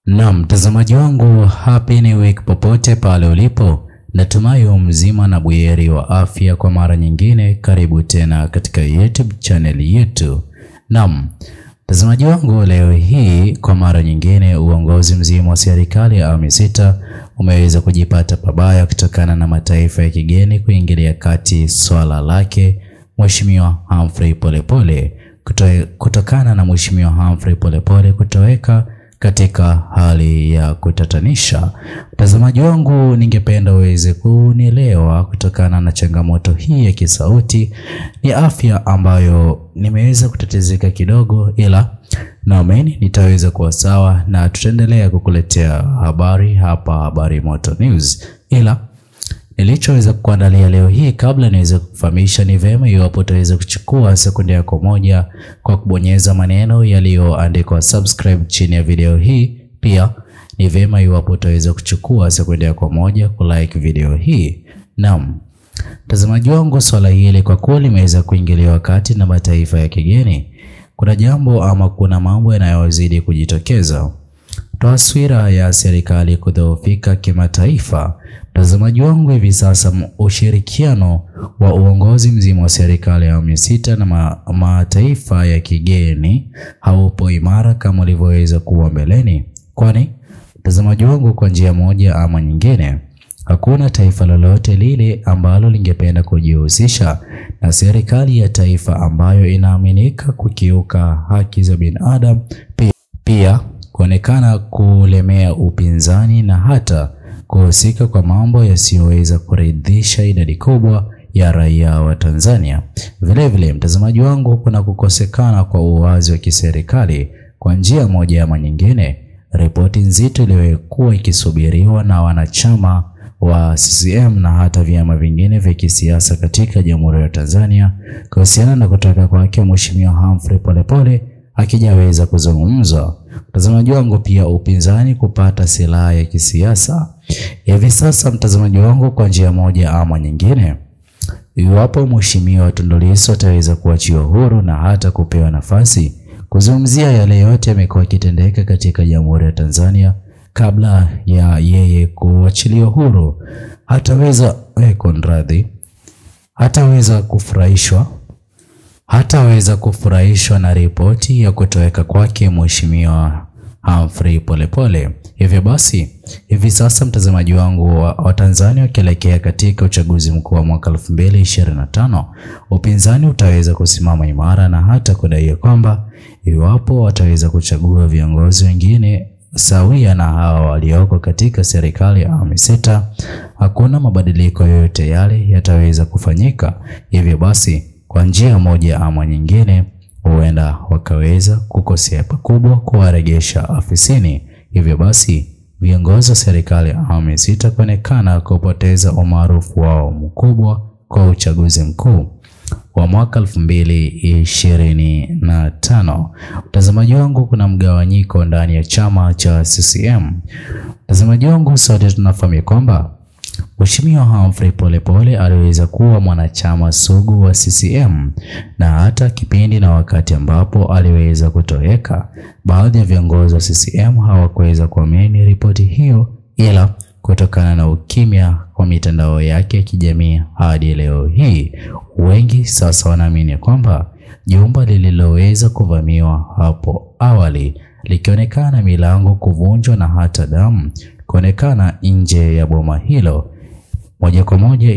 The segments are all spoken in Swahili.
Naam, mtazamaji wangu, happy new week popote pale ulipo. Natumai mzima na buheri wa afya. Kwa mara nyingine karibu tena katika YouTube channel yetu. Naam, mtazamaji wangu, leo hii kwa mara nyingine uongozi mzima wa serikali ya awamu ya sita umeweza kujipata pabaya kutokana na mataifa ya kigeni kuingilia kati swala lake Mheshimiwa Humphrey Polepole, kutokana na Mheshimiwa Humphrey Polepole kutoweka katika hali ya kutatanisha. Mtazamaji wangu, ningependa uweze kunielewa kutokana na changamoto hii ya kisauti. Ni afya ambayo nimeweza kutatizika kidogo, ila naamini nitaweza kuwa sawa na tutaendelea kukuletea habari hapa Habari Moto News. Ila nilichoweza kuandalia leo hii, kabla niweze kufahamisha, ni vema iwapo utaweza kuchukua sekunde yako moja kwa kubonyeza maneno yaliyoandikwa subscribe chini ya video hii. Pia ni vema iwapo utaweza kuchukua sekunde yako moja kulike video hii. Naam, mtazamaji wangu, swala hili kwa kweli limeweza kuingiliwa kati na mataifa ya kigeni. Kuna jambo ama kuna mambo yanayozidi kujitokeza. Taswira ya serikali kudhoofika kimataifa. Mtazamaji wangu, hivi sasa ushirikiano wa uongozi mzima wa serikali ya awamu ya sita na mataifa ya kigeni haupo imara kama ulivyoweza kuwa mbeleni. Kwani mtazamaji wangu, kwa njia moja ama nyingine, hakuna taifa lolote lile ambalo lingependa kujihusisha na serikali ya taifa ambayo inaaminika kukiuka haki za binadamu, pia kuonekana kulemea upinzani na hata kuhusika kwa mambo yasiyoweza kuridhisha idadi kubwa ya raia wa Tanzania. Vile mtazamaji wangu, kuna kukosekana kwa uwazi wa kiserikali kwa njia moja ama nyingine. Ripoti nzito iliyokuwa ikisubiriwa na wanachama wa CCM na hata vyama vingine vya kisiasa katika Jamhuri ya Tanzania kuhusiana na kutoka kwake Mheshimiwa Humphrey Polepole hakijaweza kuzungumzwa. Mtazamaji wangu, pia upinzani kupata silaha ya kisiasa. Hivi sasa mtazamaji wangu, kwa njia moja ama nyingine, iwapo Mheshimiwa Tundu Lissu ataweza kuachiwa huru na hata kupewa nafasi kuzungumzia yale yote yamekuwa kitendeka katika Jamhuri ya Tanzania kabla ya yeye kuachiliwa huru, hataweza kufurahishwa na ripoti ya kutoweka kwake Mheshimiwa Humphrey Polepole. Hivyo basi, hivi sasa mtazamaji wangu, wa Tanzania wakielekea katika uchaguzi mkuu wa mwaka 2025, upinzani utaweza kusimama imara na hata kudai kwamba iwapo wataweza kuchagua viongozi wengine sawia na hawa walioko katika serikali ya awamu ya sita, hakuna mabadiliko yoyote yale yataweza kufanyika. Hivyo basi, kwa njia moja ama nyingine, huenda wakaweza kukosea pakubwa kuwarejesha afisini. Hivyo basi, viongozi wa serikali ya awamu ya sita kuonekana kupoteza umaarufu wao mkubwa kwa uchaguzi mkuu wa mwaka 2025. Mtazamaji wangu, kuna mgawanyiko ndani ya chama cha CCM. Mtazamaji wangu, sote tunafahamu kwamba Mheshimiwa Humphrey Polepole aliweza kuwa mwanachama sugu wa CCM, na hata kipindi na wakati ambapo aliweza kutoweka, baadhi ya viongozi wa CCM hawakuweza kuamini ripoti hiyo, ila kutokana na ukimya kwa mitandao yake ya kijamii hadi leo hii, wengi sasa wanaamini kwamba jumba lililoweza kuvamiwa hapo awali likionekana milango kuvunjwa na hata damu kuonekana nje ya boma hilo, moja kwa moja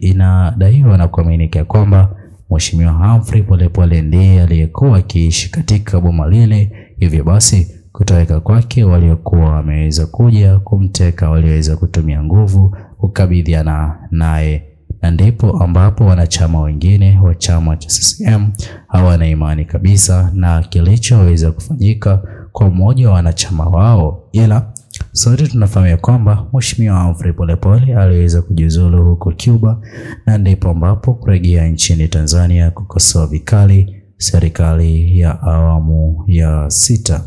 inadaiwa na kuaminika kwamba Mheshimiwa Humphrey Polepole ndiye aliyekuwa akiishi katika boma lile. Hivyo basi, kutoweka kwake, waliokuwa wameweza kuja kumteka waliweza kutumia nguvu kukabidhiana naye, na ndipo ambapo wanachama wengine wa chama cha CCM hawana imani kabisa na kilichoweza kufanyika kwa mmoja wa wanachama wao. Ila sote tunafahamu kwamba Mheshimiwa Humphrey Polepole aliweza kujiuzulu huko Cuba, na ndipo ambapo kurejea nchini Tanzania kukosoa vikali serikali ya awamu ya sita.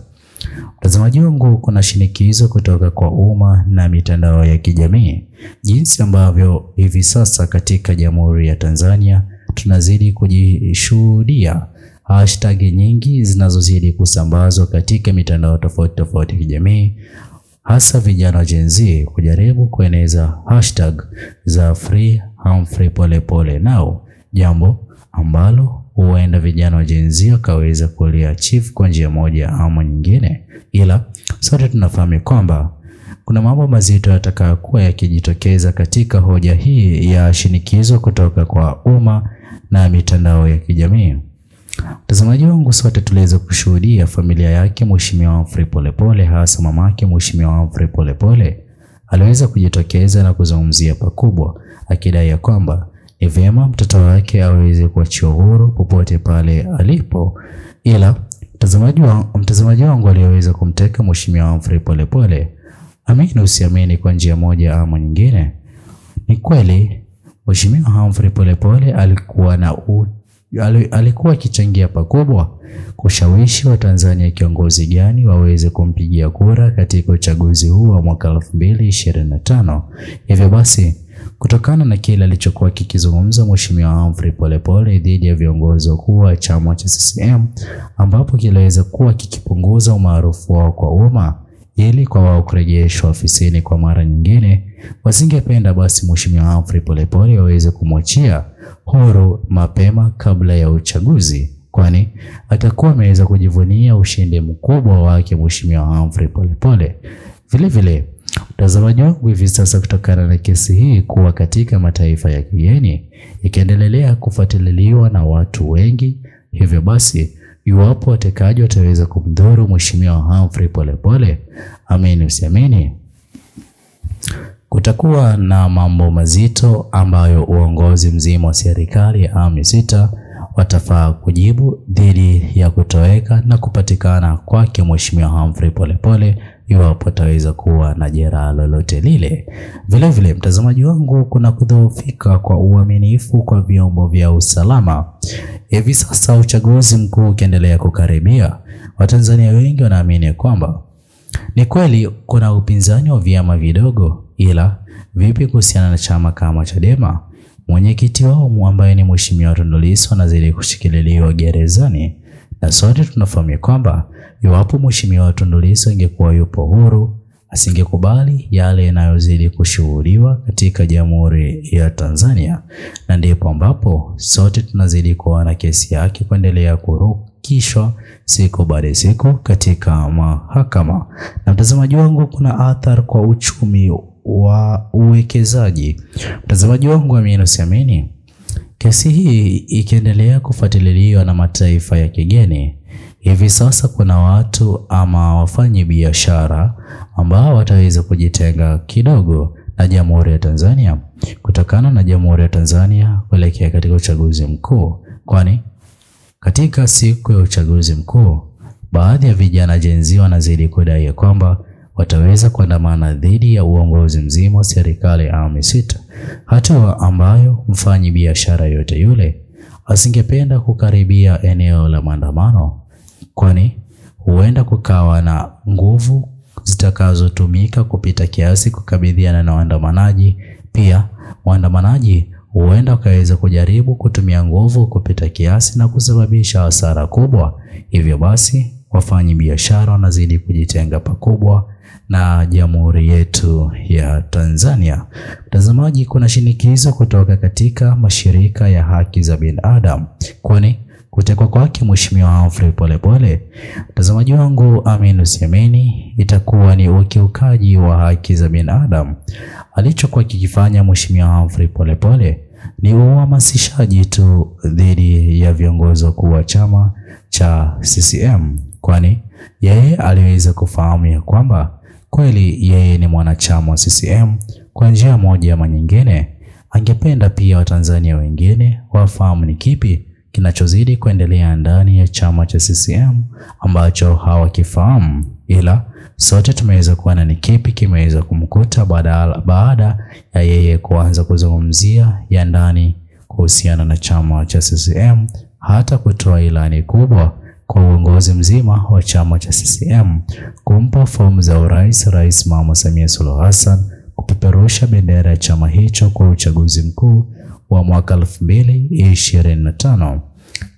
Mtazamaji wangu, kuna shinikizo kutoka kwa umma na mitandao ya kijamii, jinsi ambavyo hivi sasa katika Jamhuri ya Tanzania tunazidi kujishuhudia hashtag nyingi zinazozidi kusambazwa katika mitandao tofauti kijamii, hasa vijana wa Gen Z kujaribu kueneza hashtag za Free Humphrey Polepole Now, jambo ambalo huenda vijana wa Gen Z wakaweza kuliachieve kwa njia moja ama nyingine. Ila sote tunafahamu kwamba kuna mambo mazito yatakayokuwa yakijitokeza katika hoja hii ya shinikizo kutoka kwa umma na mitandao ya kijamii. Mtazamaji wangu, sote tuliweza kushuhudia familia yake Mheshimiwa Humphrey Polepole, hasa mamake Mheshimiwa Humphrey Polepole aliweza kujitokeza na kuzungumzia pakubwa, akidai ya kwamba ni vyema mtoto wake aweze kuachiwa huru popote pale alipo. Ila mtazamaji wangu aliyeweza kumteka Mheshimiwa Humphrey Polepole, amini usiamini, kwa njia moja ama nyingine, ni kweli Mheshimiwa Humphrey Polepole alikuwa akichangia pakubwa kushawishi wa Tanzania kiongozi gani waweze kumpigia kura katika uchaguzi huu wa mwaka 2025. Hivyo basi, kutokana na kile alichokuwa kikizungumza Mheshimiwa Humphrey Polepole dhidi ya viongozi wakuu wa chama cha CCM, ambapo kiliweza kuwa kikipunguza umaarufu wao kwa umma ili kwa wao kurejeshwa ofisini kwa mara nyingine, wasingependa basi Mheshimiwa Humphrey Polepole waweze kumwachia huru mapema kabla ya uchaguzi, kwani atakuwa ameweza kujivunia ushindi mkubwa wake Mheshimiwa Humphrey Polepole. Vile vile, mtazamaji wangu, hivi sasa kutokana na kesi hii kuwa katika mataifa ya kigeni ikiendelea kufuatiliwa na watu wengi, hivyo basi iwapo watekaji wataweza kumdhuru Mheshimiwa Humphrey Polepole, amini usiamini, kutakuwa na mambo mazito ambayo uongozi mzima wa serikali ya awamu ya 6 watafaa kujibu dhidi ya kutoweka na kupatikana kwake Mheshimiwa Humphrey Polepole iwapo ataweza kuwa na jeraha lolote lile. Vile vile, mtazamaji wangu, kuna kudhoofika kwa uaminifu kwa vyombo vya usalama. Hivi sasa uchaguzi mkuu ukiendelea kukaribia, Watanzania wengi wanaamini kwamba ni kweli kuna upinzani wa vyama vidogo, ila vipi kuhusiana na chama kama Chadema? Mwenyekiti wao ambaye ni Mheshimiwa Tundu Lissu anazidi kushikililiwa gerezani, na sote tunafahamu kwamba iwapo Mheshimiwa Tundu Lissu angekuwa yupo huru, asingekubali yale yanayozidi kushuhudiwa katika Jamhuri ya Tanzania, na ndipo ambapo sote tunazidi kuona kesi yake kuendelea kurukishwa siku baada ya siku katika mahakama. Na mtazamaji wangu, kuna athari kwa uchumi wa uwekezaji. Mtazamaji wangu, amini usiamini, kesi hii ikiendelea kufuatiliwa na mataifa ya kigeni, hivi sasa kuna watu ama wafanyi biashara ambao wataweza kujitenga kidogo na Jamhuri ya Tanzania kutokana na Jamhuri ya Tanzania kuelekea katika uchaguzi mkuu, kwani katika siku ya uchaguzi mkuu baadhi ya vijana Gen Z wanazidi kudai kwamba wataweza kuandamana dhidi ya uongozi mzima wa serikali ya awamu ya 6, hatua ambayo mfanyi biashara yote yule asingependa kukaribia eneo la maandamano, kwani huenda kukawa na nguvu zitakazotumika kupita kiasi kukabiliana na waandamanaji. Pia waandamanaji huenda wakaweza kujaribu kutumia nguvu kupita kiasi na kusababisha hasara kubwa. Hivyo basi wafanyi biashara wanazidi kujitenga pakubwa na Jamhuri yetu ya Tanzania. Mtazamaji, kuna shinikizo kutoka katika mashirika ya haki za binadamu, kwani kutekwa kwake Mheshimiwa Humphrey Polepole, mtazamaji wangu, amini usiamini, itakuwa ni ukiukaji wa haki za binadamu. Alichokuwa kikifanya Mheshimiwa Humphrey Polepole ni uhamasishaji tu dhidi ya viongozi wakuu wa chama cha CCM, kwani yeye aliweza kufahamu ya kwamba kweli yeye ni mwanachama wa CCM kwa njia moja ama nyingine. Angependa pia Watanzania wengine wafahamu ni kipi kinachozidi kuendelea ndani ya chama cha CCM ambacho hawakifahamu, ila sote tumeweza kuona ni kipi kimeweza kumkuta baada ya yeye kuanza kuzungumzia ya ndani kuhusiana na chama cha CCM, hata kutoa ilani kubwa kwa uongozi mzima wa chama cha CCM kumpa fomu za urais Rais Mama Samia Suluhu Hassan kupeperusha bendera ya chama hicho kwa uchaguzi mkuu wa mwaka 2025.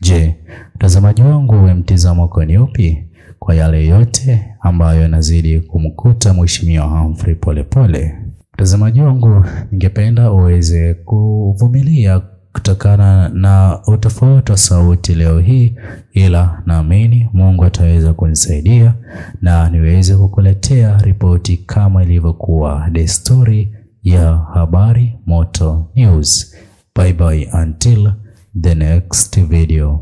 Je, mtazamaji wangu, we mtizamo wako ni upi kwa yale yote ambayo yanazidi kumkuta Mheshimiwa Humphrey Polepole? Mtazamaji wangu, ningependa uweze kuvumilia kutokana na utofauti wa sauti leo hii, ila naamini Mungu ataweza kunisaidia na niweze kukuletea ripoti kama ilivyokuwa desturi ya Habari Moto News. Bye bye until the next video.